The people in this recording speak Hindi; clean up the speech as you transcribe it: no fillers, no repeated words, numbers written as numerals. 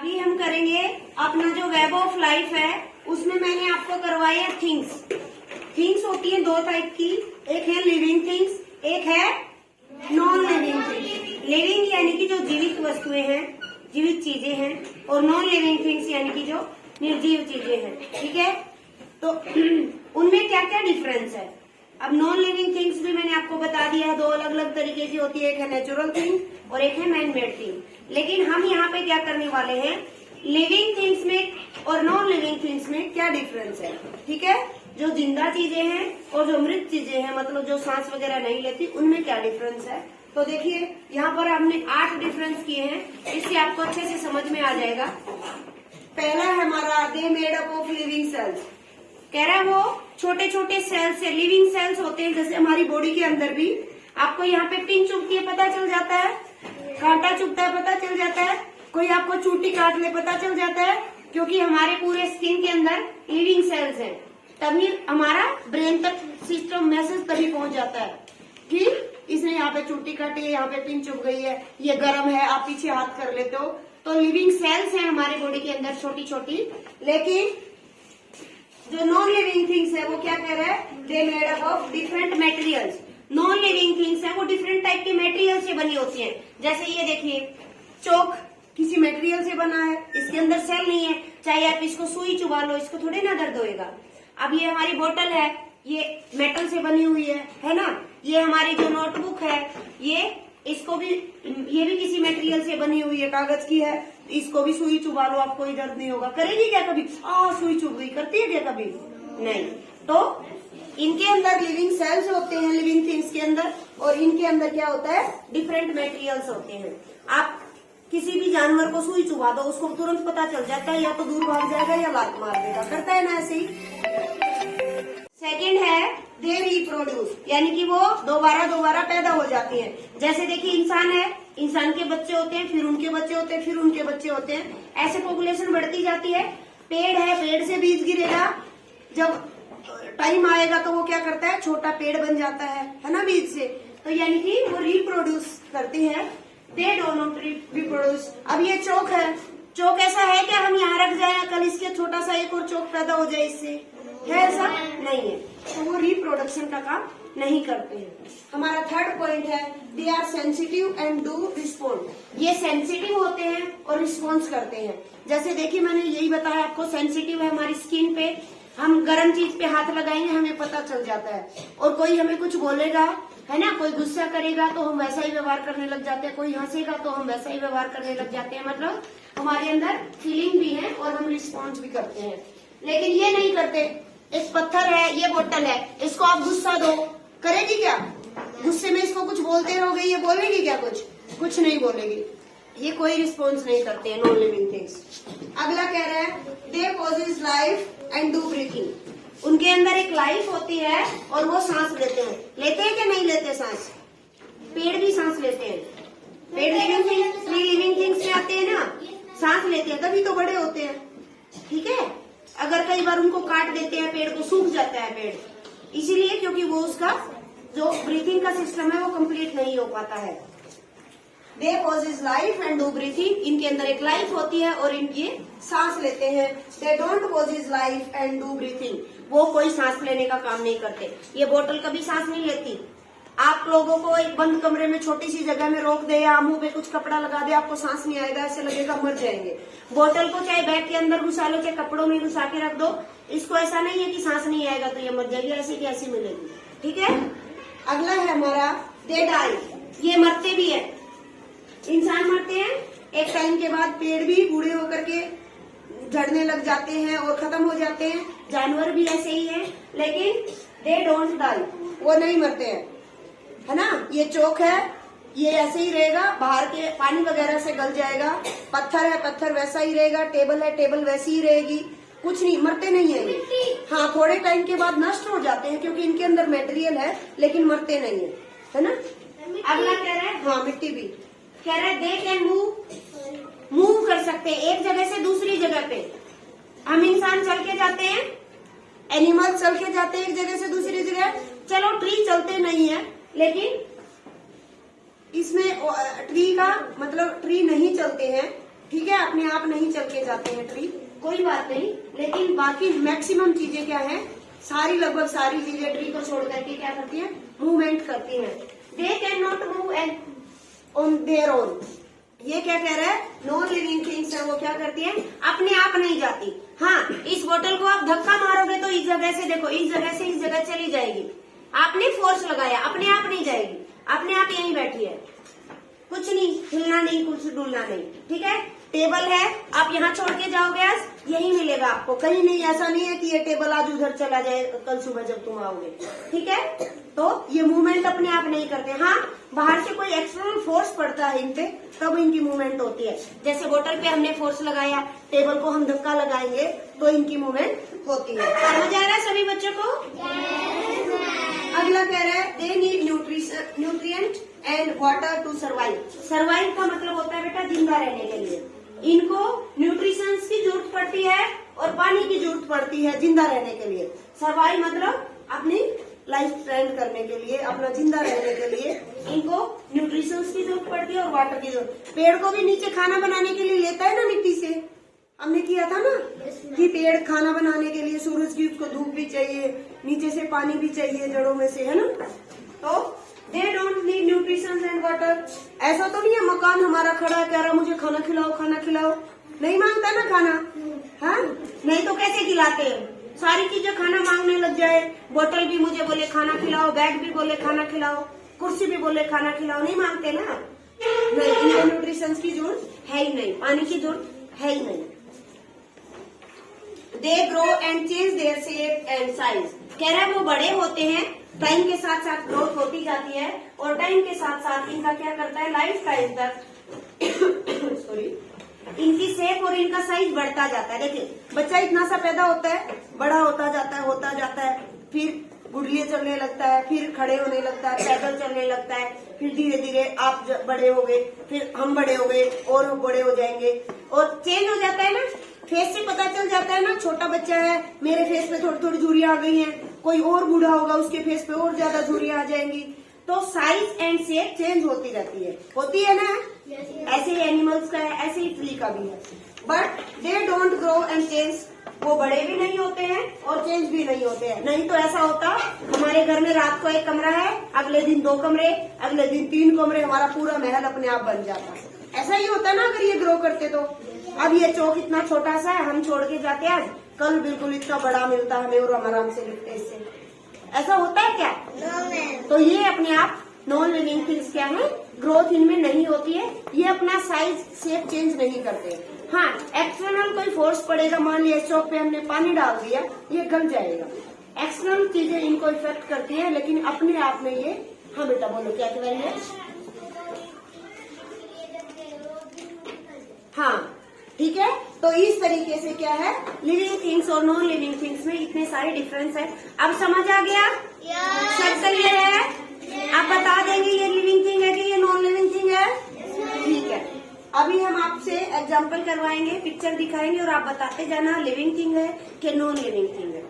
अभी हम करेंगे अपना जो वेब ऑफ लाइफ है, उसमें मैंने आपको करवाया थिंग्स। थिंग्स होती है दो टाइप की, एक है लिविंग थिंग्स, एक है नॉन लिविंग थिंग्स। लिविंग यानी कि जो जीवित वस्तुएं हैं, जीवित चीजें हैं, और नॉन लिविंग थिंग्स यानी कि जो निर्जीव चीजें हैं। ठीक है, तो उनमें क्या क्या डिफरेंस है। अब नॉन लिविंग थिंग्स भी मैंने आपको बता दिया है, दो अलग अलग तरीके की होती है, एक है नेचुरल थिंग और एक है मैन मेड थिंग। लेकिन हम यहाँ पे क्या करने वाले हैं, लिविंग थिंग्स में और नॉन लिविंग थिंग्स में क्या डिफरेंस है। ठीक है, जो जिंदा चीजें हैं और जो मृत चीजें हैं, मतलब जो सांस वगैरह नहीं लेती, उनमें क्या डिफरेंस है। तो देखिए यहाँ पर हमने 8 डिफरेंस किए हैं, इससे आपको अच्छे से समझ में आ जाएगा। पहला है हमारा they made up of living cells. कह रहा है वो छोटे छोटे सेल्स से, लिविंग सेल्स होते हैं, जैसे हमारी बॉडी के अंदर भी आपको यहाँ पे पिन चुभती है पता चल जाता है, कांटा चुभता है पता चल जाता है, कोई आपको चूटी काट ले पता चल जाता है, क्योंकि हमारे पूरे स्किन के अंदर लिविंग सेल्स हैं। तभी हमारा ब्रेन तक सिस्टम मैसेज तभी पहुंच जाता है कि इसने यहाँ पे चूटी काटी है, यहाँ पे पिन चुभ गई है, ये गर्म है, आप पीछे हाथ कर लेते हो। तो लिविंग सेल्स हैं हमारे बॉडी के अंदर छोटी छोटी। लेकिन जो नॉन लिविंग थिंग्स है वो क्या कह रहा है, they made up of different materials. Non living things है वो डिफरेंट टाइप के मटेरियल से बनी होती हैं। जैसे ये देखिए, चौक किसी मटेरियल से बना है, इसके अंदर सेल नहीं है, चाहे आप इसको सुई चुभा लो, इसको थोड़ी ना दर्द होएगा। अब ये हमारी बोतल है, ये मेटल से बनी हुई है ना। ये हमारी जो नोटबुक है, इसको भी, ये भी किसी मटेरियल से बनी हुई है, कागज की है, इसको भी सुई चुभा लो, आपको कोई दर्द नहीं होगा। करेगी क्या कभी, सुई चुभ गई, करती है क्या कभी, नहीं। तो इनके अंदर लिविंग सेल्स होते हैं, लिविंग थिंग्स के अंदर, और इनके अंदर क्या होता है, डिफरेंट मटेरियल्स होते हैं। आप किसी भी जानवर को सुई चुभा दो, उसको तुरंत पता चल जाता है, या तो दूर भाग जाएगा या लात मार देगा, करता है ना ऐसे ही। सेकेंड है दे रिप्रोड्यूस, यानी कि वो दोबारा पैदा हो जाती है। जैसे देखिए इंसान है, इंसान के बच्चे होते हैं, फिर उनके बच्चे होते हैं, फिर उनके बच्चे होते हैं, ऐसे पॉपुलेशन बढ़ती जाती है। पेड़ है, पेड़ से बीज गिरेगा, जब टाइम आएगा तो वो क्या करता है, छोटा पेड़ बन जाता है ना, बीज से। तो यानी कि वो रिप्रोड्यूस करती है, दे डोंट नॉट रिप्रोड्यूस। अब ये चौक है, चौक ऐसा है क्या हम यहाँ रख जाए, कल इसके छोटा सा एक और चौक पैदा हो जाए, इससे है ऐसा नहीं है। तो वो रिप्रोडक्शन का काम नहीं करते हैं। हमारा थर्ड पॉइंट है they are sensitive and do respond. ये सेंसिटिव होते हैं और रिस्पॉन्स करते हैं। जैसे देखिए मैंने यही बताया आपको, सेंसिटिव है हमारी स्किन पे, हम गर्म चीज पे हाथ लगाएंगे हमें पता चल जाता है, और कोई हमें कुछ बोलेगा, है ना, कोई गुस्सा करेगा तो हम वैसा ही व्यवहार करने लग जाते हैं, कोई हंसेगा तो हम वैसा ही व्यवहार करने लग जाते हैं। मतलब हमारे अंदर फीलिंग भी है और हम रिस्पॉन्स भी करते हैं। लेकिन ये नहीं करते। एक पत्थर है, ये बोतल है, इसको आप गुस्सा दो, करेगी क्या, गुस्से में इसको कुछ बोलते रहोगे, ये बोलेगी क्या, कुछ नहीं बोलेगी। ये कोई रिस्पॉन्स नहीं करते हैं नॉन लिविंग थिंग्स। अगला कह रहा है they possess life and do breathing. उनके अंदर एक लाइफ होती है और वो सांस लेते हैं। लेते हैं क्या नहीं लेते सांस, पेड़ भी सांस लेते हैं, पेड़ living things, free living things में आते हैं ना, सांस लेते हैं, तभी तो बड़े होते हैं। ठीक है, अगर कई बार उनको काट देते हैं, पेड़ को सूख जाता है पेड़, इसीलिए क्योंकि वो उसका जो ब्रीथिंग का सिस्टम है वो कंप्लीट नहीं हो पाता है। They possess life and do breathing, इनके अंदर एक लाइफ होती है और इनकी सांस लेते हैं। They don't possess life and do breathing, वो कोई सांस लेने का काम नहीं करते। ये बोतल कभी सांस नहीं लेती। आप लोगों को एक बंद कमरे में छोटी सी जगह में रोक दे या मुंह पे कुछ कपड़ा लगा दे, आपको सांस नहीं आएगा, ऐसे लगेगा मर जाएंगे। बोतल को चाहे बैग के अंदर घुसा लो, चाहे कपड़ों में घुसा के रख दो, इसको ऐसा नहीं है कि सांस नहीं आएगा तो ये मर जाएगी, ऐसे की ऐसी मिलेगी। ठीक है, अगला है हमारा दे डाई, ये मरते भी है। इंसान मरते हैं, एक टाइम के बाद पेड़ भी बूढ़े होकर के झड़ने लग जाते हैं और खत्म हो जाते हैं, जानवर भी ऐसे ही है। लेकिन दे डोंट डाई, वो नहीं मरते हैं, है ना। ये चौक है, ये ऐसे ही रहेगा, बाहर के पानी वगैरह से गल जाएगा। पत्थर है, पत्थर वैसा ही रहेगा। टेबल है, टेबल वैसी ही रहेगी, कुछ नहीं, मरते नहीं है ये। हाँ, थोड़े टाइम के बाद नष्ट हो जाते हैं क्योंकि इनके अंदर मटेरियल है, लेकिन मरते नहीं है ना। अगला कह रहा है, हाँ मिट्टी भी कह रहा है दे कैन मूव कर सकते हैं एक जगह से दूसरी जगह पे। हम इंसान चल के जाते हैं, एनिमल चल के जाते हैं एक जगह से दूसरी जगह। चलो ट्री चलते नहीं है, लेकिन इसमें ट्री का मतलब ट्री नहीं चलते हैं, ठीक है, अपने आप नहीं चल के जाते हैं ट्री, कोई बात नहीं, लेकिन बाकी मैक्सिमम चीजें क्या है, सारी लगभग सारी चीजें ट्री को छोड़ करके क्या करती हैं, मूवमेंट करती हैं। They can not move and on their own. ये क्या कह रहा है, नॉन लिविंग थिंग्स है वो क्या करती है, अपने आप नहीं जाती। हाँ, इस बोतल को आप धक्का मारोगे तो इस जगह से देखो, इस जगह से इस जगह चली जाएगी, आपने फोर्स लगाया, अपने आप नहीं जाएगी, अपने आप यहीं बैठी है, कुछ नहीं हिलना नहीं, कुछ डुलना नहीं। ठीक है, टेबल है, आप यहाँ छोड़ के जाओगे आज यही मिलेगा आपको, कहीं नहीं, ऐसा नहीं है कि ये टेबल आज उधर चला जाए कल सुबह जब तुम आओगे। ठीक है, तो ये मूवमेंट अपने आप नहीं करते। हाँ, बाहर से कोई एक्सटर्नल फोर्स पड़ता है इन पे, तब इनकी मूवमेंट होती है। जैसे बोतल पे हमने फोर्स लगाया, टेबल को हम धक्का लगाएंगे तो इनकी मूवमेंट होती है। समझ आ रहा है सभी बच्चों को? अगला कह रहा है, they need nutrient and water to survive. Survive का मतलब होता है बेटा जिंदा रहने के लिए। इनको न्यूट्रिशंस की जरूरत पड़ती है और पानी की जरूरत पड़ती है जिंदा रहने के लिए। सर्वाइव मतलब अपनी लाइफ स्पेंड करने के लिए, अपना जिंदा रहने के लिए इनको न्यूट्रिशंस की जरूरत पड़ती है और वाटर की जरूरत। पेड़ को भी नीचे खाना बनाने के लिए लेता है ना मिट्टी से, हमने किया था ना कि पेड़ खाना बनाने के लिए सूरज की उसको धूप भी चाहिए, नीचे से पानी भी चाहिए जड़ों में से, है ना। तो they don't need nutrition and water. ऐसा तो नहीं है मकान हमारा खड़ा है, कह रहा मुझे खाना खिलाओ खाना खिलाओ, नहीं मांगता ना खाना, हाँ, नहीं तो कैसे खिलाते हैं, सारी चीजें खाना मांगने लग जाए, बोतल भी मुझे बोले खाना खिलाओ, बैग भी बोले खाना खिलाओ, कुर्सी भी बोले खाना खिलाओ, नहीं मांगते ना। नहीं, इनको न्यूट्रिशन की जरूरत है ही नहीं, पानी की जरूरत है ही नहीं। They grow and change their shape and size. कह रहा है वो बड़े होते हैं, टाइम के साथ साथ ग्रोथ होती जाती है और टाइम के साथ साथ इनका क्या करता है, लाइफ टाइम तक सॉरी इनकी शेप और इनका साइज बढ़ता जाता है। देखिए बच्चा इतना सा पैदा होता है, बड़ा होता जाता है, फिर गुड़लिए चलने लगता है, फिर खड़े होने लगता है, पैदल चलने लगता है, फिर धीरे धीरे आप बड़े हो गए, फिर हम बड़े हो गए और हम बड़े हो जाएंगे और चेंज हो जाता है ना। फेस से पता चल जाता है ना, छोटा बच्चा है मेरे फेस पे थोड़ी थोड़ी झुर्रियां आ गई हैं, कोई और बूढ़ा होगा उसके फेस पे और ज्यादा झुर्रियां आ जाएंगी। तो साइज एंड शेप चेंज होती रहती है, होती है ना। ऐसे ही एनिमल्स का है, ऐसे ही ट्री का भी है। But they don't grow and change. वो बड़े भी नहीं होते हैं और चेंज भी नहीं होते हैं। नहीं तो ऐसा होता, हमारे घर में रात को एक कमरा है, अगले दिन 2 कमरे, अगले दिन 3 कमरे, हमारा पूरा महल अपने आप बन जाता। ऐसा ही होता ना अगर ये ग्रो करते तो। अब ये चौक इतना छोटा सा है, हम छोड़ के जाते आज, कल बिल्कुल इतना बड़ा मिलता हमें और हम आराम से लिखते इससे। ऐसा होता है क्या? तो ये अपने आप नॉन लिविंग थिंग्स क्या है, ग्रोथ इनमें नहीं होती है, ये अपना साइज शेप चेंज नहीं करते। हाँ, एक्सटर्नल कोई फोर्स पड़ेगा, मान लिया चौक पे हमने पानी डाल दिया, ये गल जाएगा। एक्सटर्नल चीजें इनको इफेक्ट करती है, लेकिन अपने आप में ये, हाँ बेटा बोलो क्या कह रही है? हाँ ठीक है, तो इस तरीके से क्या है, लिविंग थिंग्स और नॉन लिविंग थिंग्स में इतने सारे डिफरेंस है। अब समझ आ गया? सब क्लियर है? आप बता देंगे ये लिविंग थिंग है कि ये नॉन लिविंग थिंग है? ठीक है, अभी हम आपसे एग्जाम्पल करवाएंगे, पिक्चर दिखाएंगे और आप बताते जाना लिविंग थिंग है कि नॉन लिविंग थिंग है।